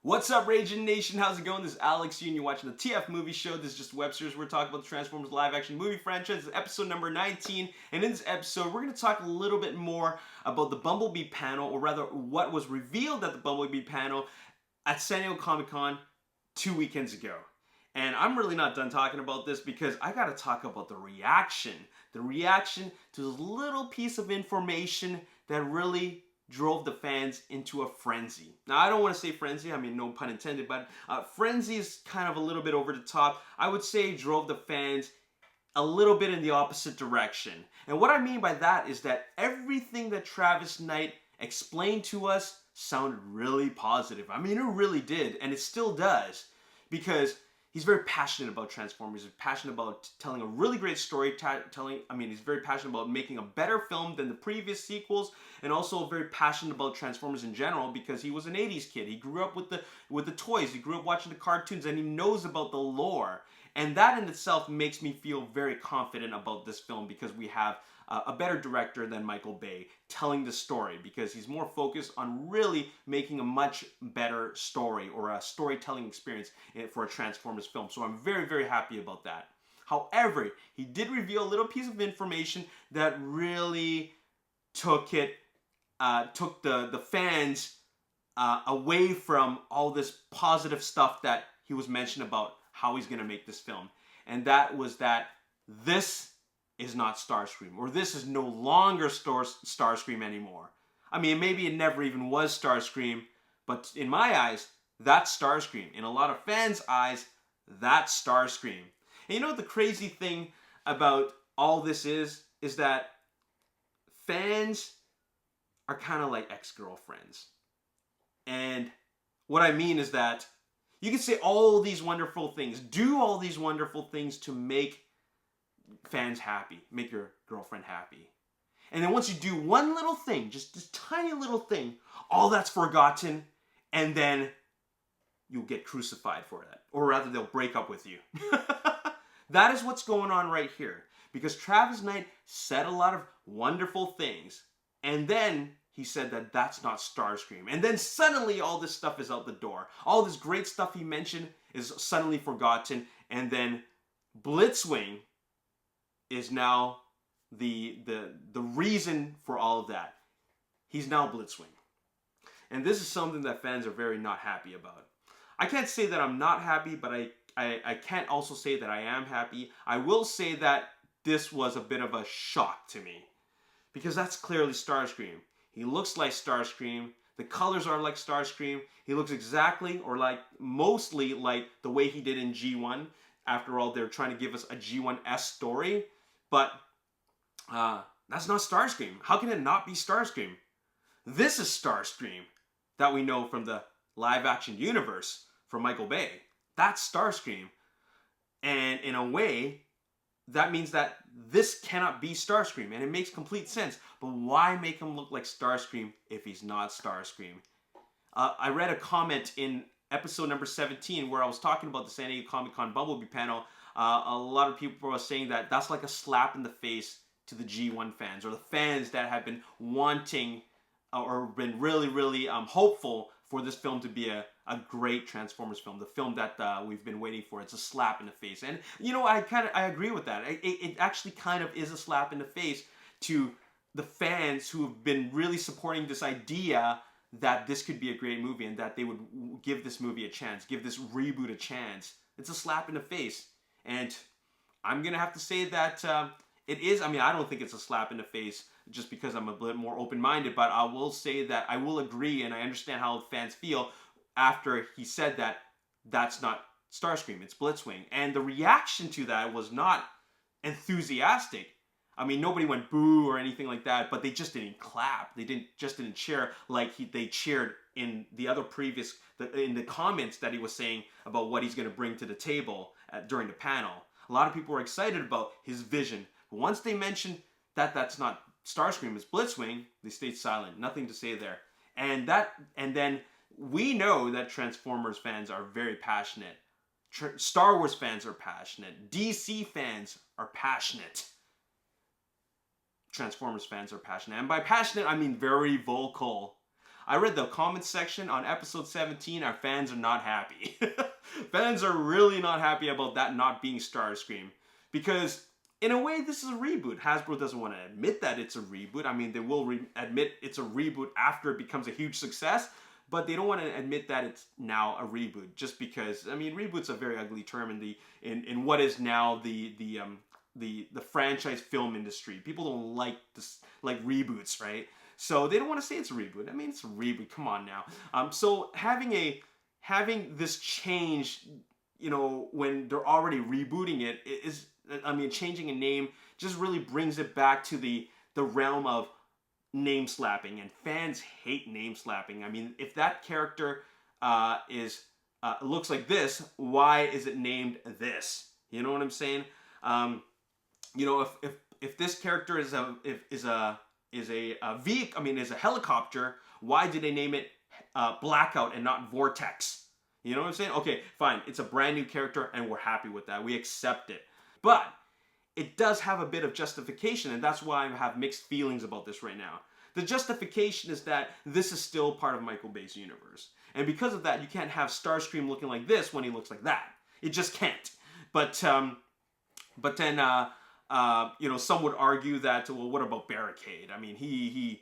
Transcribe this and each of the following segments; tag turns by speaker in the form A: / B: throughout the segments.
A: What's up, Ragin Nation? How's it going? This is Alex, and you're watching the TF Movie Show. This is just web series. We're talking about the Transformers live-action movie franchise. This is episode number 19, and in this episode, we're going to talk a little bit more about the Bumblebee panel, or rather, what was revealed at the Bumblebee panel at San Diego Comic-Con 2 weekends ago. And I'm really not done talking about this because I got to talk about the reaction to this little piece of information that really drove the fans into a frenzy. Now, I don't want to say frenzy, I mean, no pun intended, but frenzy is kind of a little bit over the top. I would say drove the fans a little bit in the opposite direction. And what I mean by that is that everything that Travis Knight explained to us sounded really positive. I mean, it really did, and it still does, because he's very passionate about Transformers. He's passionate about telling a really great story. He's very passionate about making a better film than the previous sequels, and also very passionate about Transformers in general because he was an 80s kid. He grew up with the toys. He grew up watching the cartoons, and he knows about the lore. And that in itself makes me feel very confident about this film because we have a better director than Michael Bay telling the story, because he's more focused on really making a much better story or a storytelling experience for a Transformers film. So I'm very, very happy about that. However, he did reveal a little piece of information that really took the fans away from all this positive stuff that he was mentioning about how he's going to make this film. And that was that this is not Starscream, or this is no longer Starscream anymore. I mean, maybe it never even was Starscream, but in my eyes, that's Starscream. In a lot of fans' eyes, that's Starscream. And you know what the crazy thing about all this is that fans are kind of like ex-girlfriends. And what I mean is that you can say all these wonderful things, do all these wonderful things to make fans happy, make your girlfriend happy. And then once you do one little thing, just this tiny little thing, all that's forgotten, and then you'll get crucified for that. Or rather, they'll break up with you. That is what's going on right here. Because Travis Knight said a lot of wonderful things, and then he said that that's not Starscream. And then suddenly all this stuff is out the door. All this great stuff he mentioned is suddenly forgotten, and then Blitzwing is now the reason for all of that. He's now Blitzwing. And this is something that fans are very not happy about. I can't say that I'm not happy, but I can't also say that I am happy. I will say that this was a bit of a shock to me, because that's clearly Starscream. He looks like Starscream. The colors are like Starscream. He looks exactly, or like mostly like the way he did in G1. After all, they're trying to give us a G1S story. But that's not Starscream. How can it not be Starscream? This is Starscream that we know from the live-action universe from Michael Bay. That's Starscream. And in a way, that means that this cannot be Starscream. And it makes complete sense. But why make him look like Starscream if he's not Starscream? I read a comment in episode number 17 where I was talking about the San Diego Comic-Con Bumblebee panel. A lot of people were saying that that's like a slap in the face to the G1 fans, or the fans that have been wanting or been really, really hopeful for this film to be a great Transformers film, the film that we've been waiting for. It's a slap in the face. And, you know, I agree with that. It actually kind of is a slap in the face to the fans who have been really supporting this idea that this could be a great movie and that they would give this movie a chance, give this reboot a chance. It's a slap in the face. And I'm going to have to say that it is. I mean, I don't think it's a slap in the face just because I'm a bit more open-minded, but I will say that I will agree, and I understand how fans feel after he said that that's not Starscream, it's Blitzwing. And the reaction to that was not enthusiastic. I mean, nobody went boo or anything like that, but they just didn't clap. They didn't cheer like they cheered in the other previous, in the comments that he was saying about what he's going to bring to the table during the panel. A lot of people were excited about his vision. But once they mentioned that that's not Starscream, it's Blitzwing, they stayed silent. Nothing to say there. And then we know that Transformers fans are very passionate. Star Wars fans are passionate. DC fans are passionate. Transformers fans are passionate. And by passionate, I mean very vocal. I read the comments section on episode 17. Our fans are not happy. Fans are really not happy about that not being Starscream. Because, in a way, this is a reboot. Hasbro doesn't want to admit that it's a reboot. I mean, they will admit it's a reboot after it becomes a huge success. But they don't want to admit that it's now a reboot. Just because, I mean, reboot's a very ugly term in what is now the franchise film industry. People don't like this, like reboots, right? So they don't want to say it's a reboot. I mean, it's a reboot. Come on now. So having this change, you know, when they're already rebooting it is, I mean, changing a name just really brings it back to the realm of name slapping, and fans hate name slapping. I mean, if that character looks like this, why is it named this? You know what I'm saying? You know, if this character is a vehicle, I mean, is a helicopter, why did they name it Blackout and not Vortex? You know what I'm saying? Okay, fine. It's a brand new character, and we're happy with that. We accept it. But it does have a bit of justification, and that's why I have mixed feelings about this right now. The justification is that this is still part of Michael Bay's universe. And because of that, you can't have Starscream looking like this when he looks like that. It just can't. But then, you know, some would argue that, well, what about Barricade? I mean, he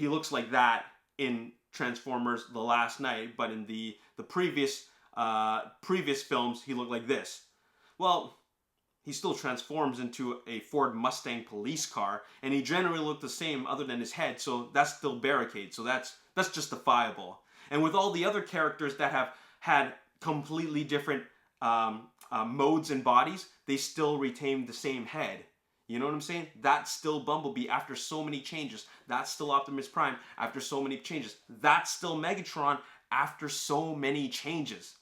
A: looks like that in Transformers: The Last Night, but in the previous films, he looked like this. Well, he still transforms into a Ford Mustang police car, and he generally looked the same other than his head, so that's still Barricade, so that's justifiable. And with all the other characters that have had completely different modes and bodies, they still retain the same head. You know what I'm saying? That's still Bumblebee after so many changes. That's still Optimus Prime after so many changes. That's still Megatron after so many changes.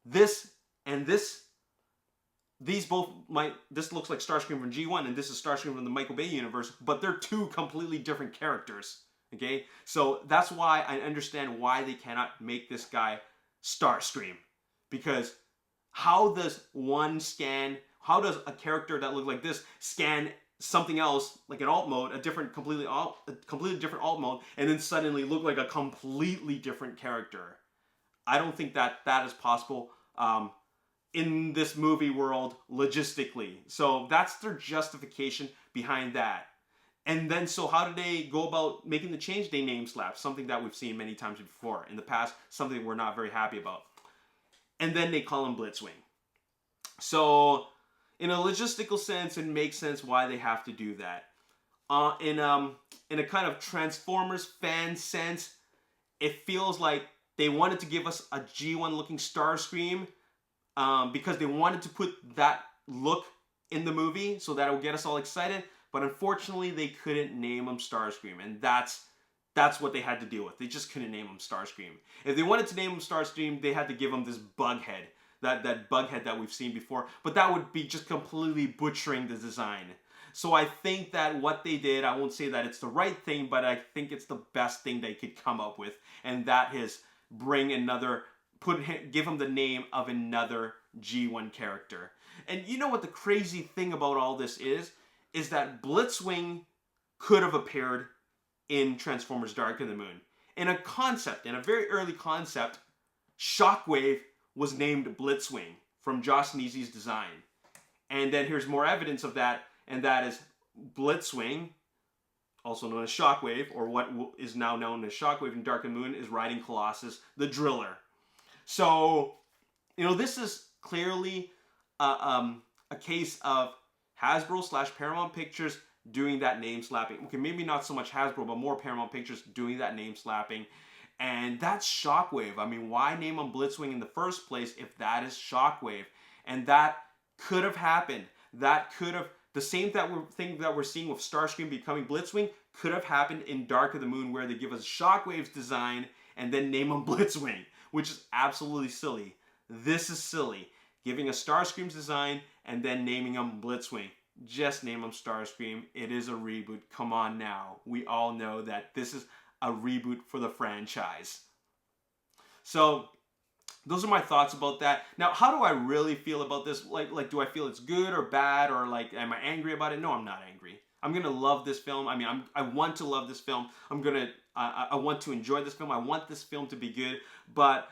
A: This looks like Starscream from G1, and this is Starscream from the Michael Bay universe, but they're two completely different characters. Okay? So that's why I understand why they cannot make this guy Starscream. Because how does a character that looks like this scan something else, like an alt mode, a completely different alt mode, and then suddenly look like a completely different character? I don't think that is possible in this movie world logistically. So that's their justification behind that. And then, so how do they go about making the change? They name slap, something that we've seen many times before in the past, something we're not very happy about. And then they call him Blitzwing. So in a logistical sense, it makes sense why they have to do that. In a kind of Transformers fan sense, it feels like they wanted to give us a G1 looking Starscream because they wanted to put that look in the movie so that it would get us all excited. But unfortunately, they couldn't name him Starscream, and that's what they had to deal with. They just couldn't name him Starscream. If they wanted to name him Starscream, they had to give him this bug head, that bug head that we've seen before. But that would be just completely butchering the design. So I think that what they did, I won't say that it's the right thing, but I think it's the best thing they could come up with, and that is give him the name of another G1 character. And you know what the crazy thing about all this is that Blitzwing could have appeared in Transformers Dark of the Moon. In a very early concept, Shockwave was named Blitzwing from Joss Neezy's design. And then here's more evidence of that, and that is Blitzwing, also known as Shockwave, or what is now known as Shockwave in Dark of the Moon, is riding Colossus, the Driller. So, you know, this is clearly a case of Hasbro / Paramount Pictures doing that name slapping. Okay, maybe not so much Hasbro, but more Paramount Pictures doing that name slapping. And that's Shockwave. I mean, why name him Blitzwing in the first place if that is Shockwave? And that could have happened. That could have, the same thing that we're seeing with Starscream becoming Blitzwing could have happened in Dark of the Moon, where they give us Shockwave's design and then name him Blitzwing, which is absolutely silly. This is silly. Giving us Starscream's design and then naming him Blitzwing. Just name him Starscream. It is a reboot. Come on now. We all know that this is a reboot for the franchise. So, those are my thoughts about that. Now, how do I really feel about this? Like, do I feel it's good or bad, or like, am I angry about it? No, I'm not angry. I'm gonna love this film. I mean, I want to love this film. I want to enjoy this film. I want this film to be good. But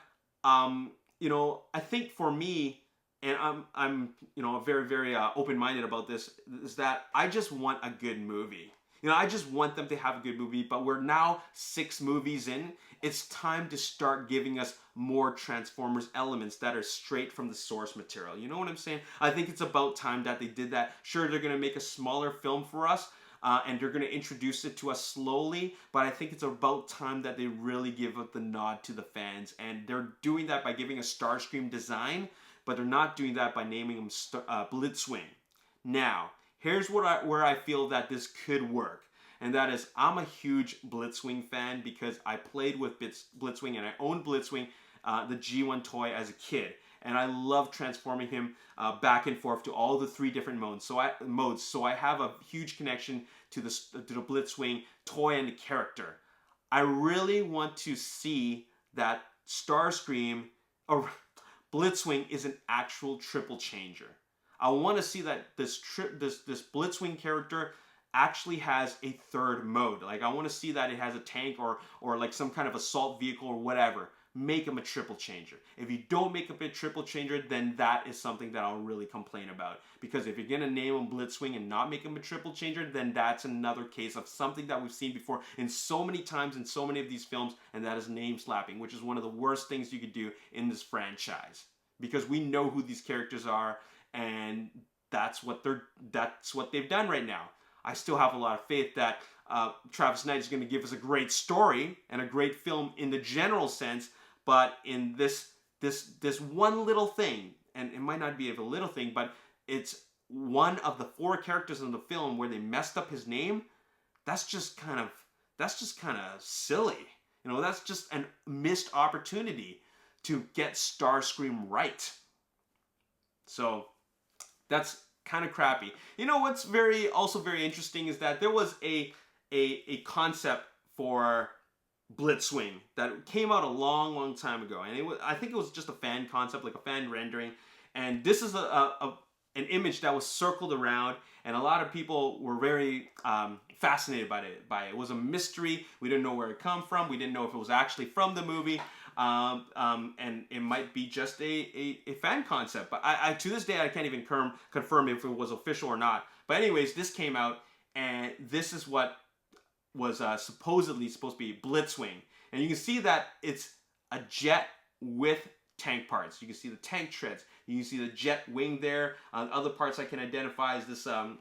A: you know, I think for me, and I'm you know very very open-minded about this, is that I just want a good movie. You know, I just want them to have a good movie. But we're now 6 movies in. It's time to start giving us more Transformers elements that are straight from the source material. You know what I'm saying? I think it's about time that they did that. Sure, they're going to make a smaller film for us, and they're going to introduce it to us slowly, but I think it's about time that they really give up the nod to the fans. And they're doing that by giving a Starscream design, but they're not doing that by naming him Blitzwing. Now, here's where I feel that this could work. And that is, I'm a huge Blitzwing fan because I played with Blitzwing and I owned Blitzwing, the G1 toy, as a kid. And I love transforming him back and forth to all the 3 different modes. So I have a huge connection to the Blitzwing toy and the character. I really want to see that Starscream or Blitzwing is an actual triple changer. I want to see that this Blitzwing character actually has a 3rd mode. Like, I want to see that it has a tank or like some kind of assault vehicle or whatever. Make him a triple changer. If you don't make him a triple changer, then that is something that I'll really complain about. Because if you're going to name him Blitzwing and not make him a triple changer, then that's another case of something that we've seen before in so many times in so many of these films, and that is name slapping, which is one of the worst things you could do in this franchise. Because we know who these characters are, and that's what they've done right now. I still have a lot of faith that Travis Knight is going to give us a great story and a great film in the general sense, but in this one little thing, and it might not be a little thing, but it's one of the 4 characters in the film where they messed up his name. That's just kind of silly. You know, that's just a missed opportunity to get Starscream right. So that's kind of crappy. You know what's also very interesting is that there was a concept for Blitzwing that came out a long time ago, and I think it was just a fan concept, like a fan rendering. And this is an image that was circled around, and a lot of people were very fascinated by it. It was a mystery. We didn't know where it come from. We didn't know if it was actually from the movie. And it might be just a fan concept. But I to this day, I can't even confirm if it was official or not. But anyways, this came out, and this is what was supposedly supposed to be Blitzwing. And you can see that it's a jet with tank parts. You can see the tank treads. You can see the jet wing there. Other parts I can identify as this the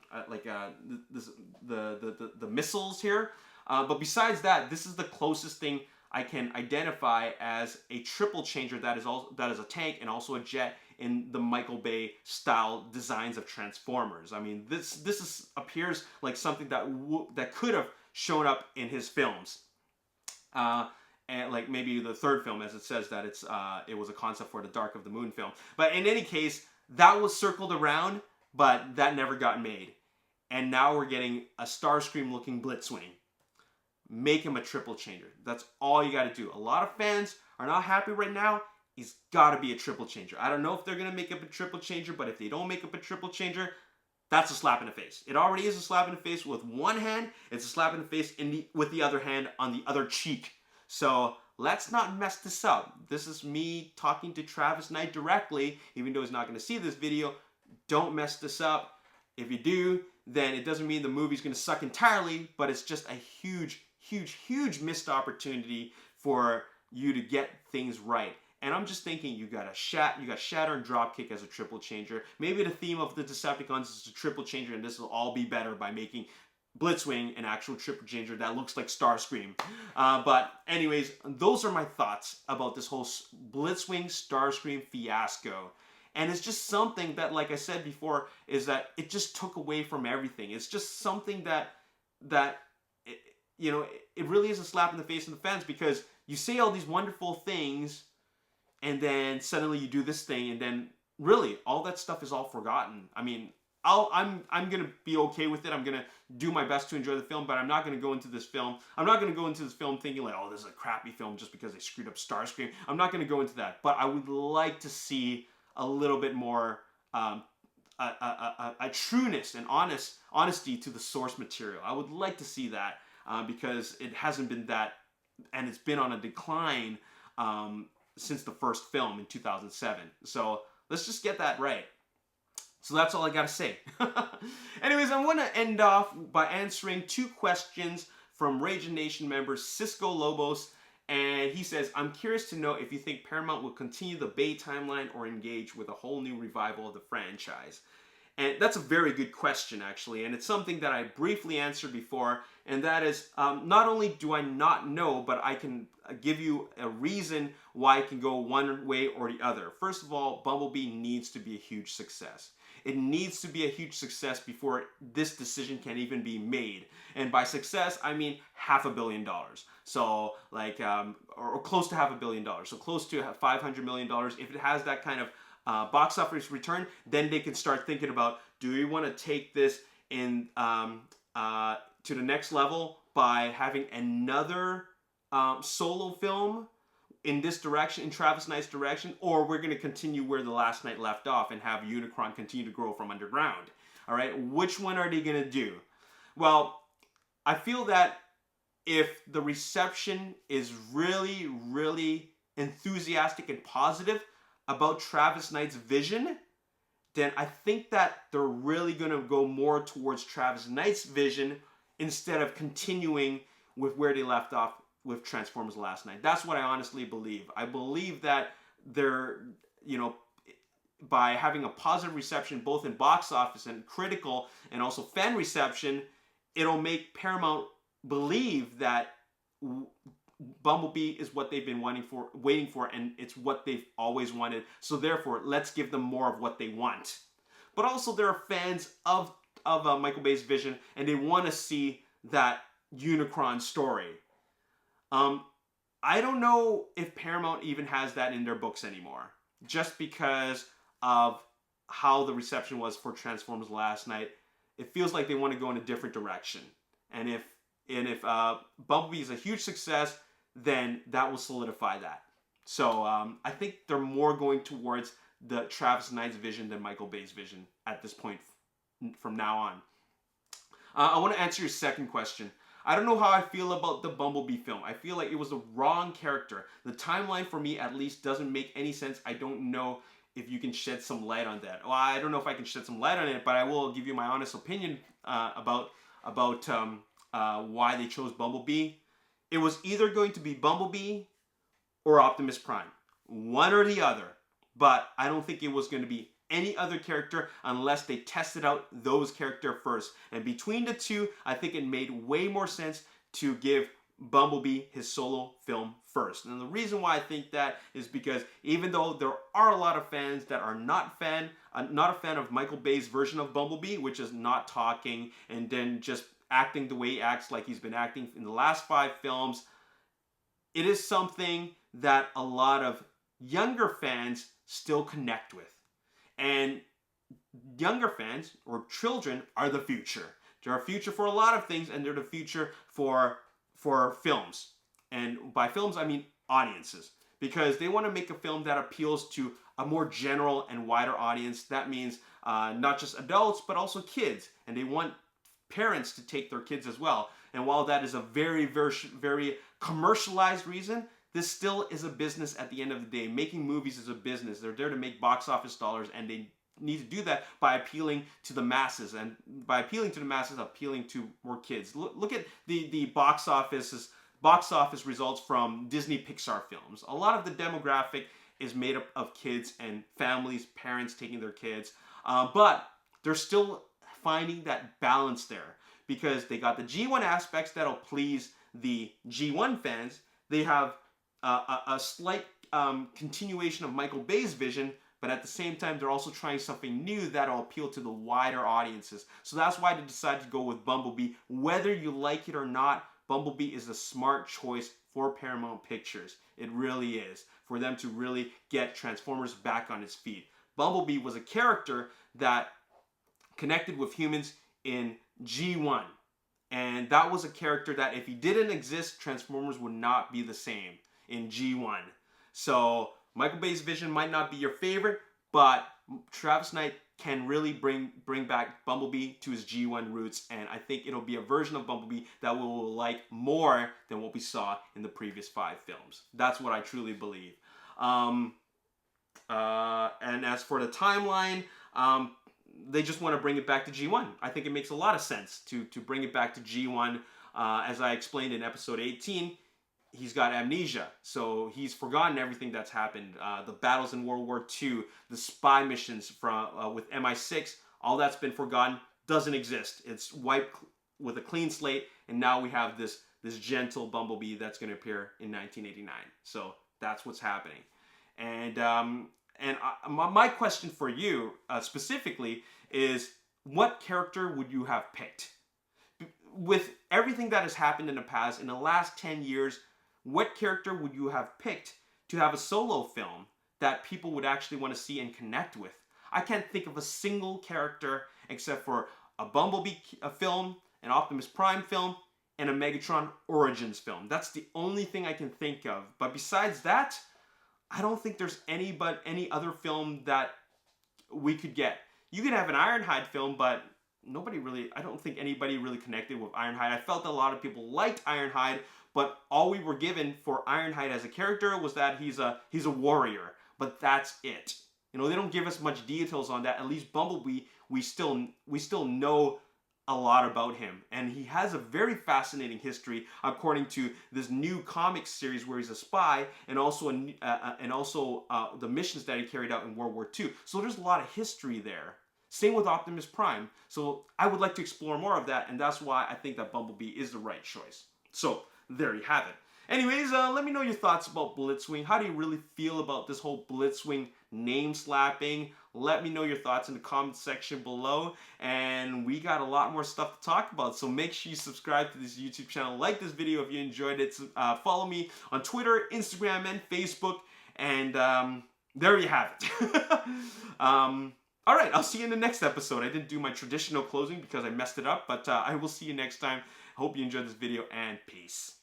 A: missiles here. But besides that, this is the closest thing I can identify as a triple changer that is a tank and also a jet in the Michael Bay style designs of Transformers. I mean, this appears like something that could have shown up in his films, and like maybe the 3rd film, as it says that it was a concept for the Dark of the Moon film. But in any case, that was circled around, but that never got made. And now we're getting a Starscream looking Blitzwing. Make him a triple changer. That's all you got to do. A lot of fans are not happy right now. He's got to be a triple changer. I don't know if they're going to make up a triple changer, but if they don't make up a triple changer, that's a slap in the face. It already is a slap in the face with one hand. It's a slap in the face with the other hand on the other cheek. So let's not mess this up. This is me talking to Travis Knight directly, even though he's not going to see this video. Don't mess this up. If you do, then it doesn't mean the movie's going to suck entirely, but it's just a huge missed opportunity for you to get things right. And I'm just thinking, you got Shatter and Dropkick as a triple changer. Maybe the theme of the Decepticons is a triple changer, and this will all be better by making Blitzwing an actual triple changer that looks like Starscream. But anyways, those are my thoughts about this whole Blitzwing Starscream fiasco. And it's just something that, like I said before, is that it just took away from everything. It's just something that it really is a slap in the face of the fans, because you say all these wonderful things, and then suddenly you do this thing, and then really all that stuff is all forgotten. I mean, I'm gonna be okay with it. I'm gonna do my best to enjoy the film, but I'm not gonna go into this film. I'm not gonna go into this film thinking like, oh, this is a crappy film just because they screwed up Starscream. I'm not gonna go into that. But I would like to see a little bit more a trueness and honesty to the source material. I would like to see that because it hasn't been that, and it's been on a decline since the first film in 2007. So let's just get that right. So that's all I gotta say. Anyways, I want to end off by answering 2 questions from Ragin Nation member Cisco Lobos. And he says, I'm curious to know if you think Paramount will continue the Bay timeline or engage with a whole new revival of the franchise. And that's a very good question, actually. And it's something that I briefly answered before. And that is, not only do I not know, but I can give you a reason why it can go one way or the other. First of all, Bumblebee needs to be a huge success. It needs to be a huge success before this decision can even be made. And by success, I mean $500 million. So like, or close to $500 million. So close to $500 million. If it has that kind of box office return, then they can start thinking about, do we want to take this in to the next level by having another solo film in this direction, in Travis Knight's direction, or we're going to continue where The Last Knight left off and have Unicron continue to grow from underground. All right, which one are they going to do? Well, I feel that if the reception is really, really enthusiastic and positive about Travis Knight's vision, then I think that they're really going to go more towards Travis Knight's vision instead of continuing with where they left off with Transformers The Last Knight. That's what I honestly believe. I believe that they're, by having a positive reception both in box office and critical and also fan reception, it'll make Paramount believe that Bumblebee is what they've been waiting for, and it's what they've always wanted. So therefore, let's give them more of what they want. But also, there are fans of Michael Bay's vision, and they want to see that Unicron story. I don't know if Paramount even has that in their books anymore, just because of how the reception was for Transformers Last Night. It feels like they want to go in a different direction. And if Bumblebee is a huge success, then that will solidify that. So I think they're more going towards the Travis Knight's vision than Michael Bay's vision at this point from now on. I want to answer your second question. I don't know how I feel about the Bumblebee film. I feel like it was the wrong character. The timeline for me, at least, doesn't make any sense. I don't know if you can shed some light on that. Well, I don't know if I can shed some light on it, but I will give you my honest opinion about why they chose Bumblebee. It was either going to be Bumblebee or Optimus Prime. One or the other. But I don't think it was going to be any other character unless they tested out those characters first. And between the two, I think it made way more sense to give Bumblebee his solo film first. And the reason why I think that is because even though there are a lot of fans that are not a fan of Michael Bay's version of Bumblebee, which is not talking and then just acting the way he acts like he's been acting in the last 5 films, it is something that a lot of younger fans still connect with. And younger fans, or children, are the future. They're a future for a lot of things, and they're the future for films. And by films, I mean audiences. Because they want to make a film that appeals to a more general and wider audience. That means not just adults, but also kids. And they want parents to take their kids as well. And while that is a very, very, very commercialized reason, this still is a business at the end of the day. Making movies is a business. They're there to make box office dollars, and they need to do that by appealing to the masses. And by appealing to the masses, appealing to more kids. Look at the box office results from Disney Pixar films. A lot of the demographic is made up of kids and families, parents taking their kids. But they're still finding that balance there, because they got the G1 aspects that'll please the G1 fans. They have a slight continuation of Michael Bay's vision, but at the same time, they're also trying something new that'll appeal to the wider audiences. So that's why they decided to go with Bumblebee. Whether you like it or not, Bumblebee is a smart choice for Paramount Pictures. It really is, for them to really get Transformers back on its feet. Bumblebee was a character that connected with humans in G1. And that was a character that if he didn't exist, Transformers would not be the same in G1. So Michael Bay's vision might not be your favorite, but Travis Knight can really bring back Bumblebee to his G1 roots, and I think it'll be a version of Bumblebee that we will like more than what we saw in the previous 5 films. That's what I truly believe. And as for the timeline, they just want to bring it back to G1. I think it makes a lot of sense to bring it back to G1. As I explained in episode 18, he's got amnesia, so he's forgotten everything that's happened. The battles in World War II, the spy missions from with MI6, all that's been forgotten, doesn't exist. It's wiped with a clean slate, and now we have this gentle Bumblebee that's going to appear in 1989. So that's what's happening. And my question for you specifically is, what character would you have picked? With everything that has happened in the past, in the last 10 years, what character would you have picked to have a solo film that people would actually want to see and connect with? I can't think of a single character except for a Bumblebee film, an Optimus Prime film, and a Megatron Origins film. That's the only thing I can think of. But besides that, I don't think there's any other film that we could get. You could have an Ironhide film, but I don't think anybody really connected with Ironhide. I felt that a lot of people liked Ironhide, but all we were given for Ironhide as a character was that he's a warrior, but that's it. You know, they don't give us much details on that. At least Bumblebee, we still know a lot about him, and he has a very fascinating history according to this new comic series where he's a spy, and also the missions that he carried out in World War II. So there's a lot of history there. Same with Optimus Prime. So I would like to explore more of that, and that's why I think that Bumblebee is the right choice. So there you have it. Anyways, let me know your thoughts about Blitzwing. How do you really feel about this whole Blitzwing name slapping? Let me know your thoughts in the comment section below. And we got a lot more stuff to talk about, so make sure you subscribe to this YouTube channel. Like this video if you enjoyed it. Follow me on Twitter, Instagram, and Facebook. And there you have it. All right, I'll see you in the next episode. I didn't do my traditional closing because I messed it up, but I will see you next time. Hope you enjoyed this video, and peace.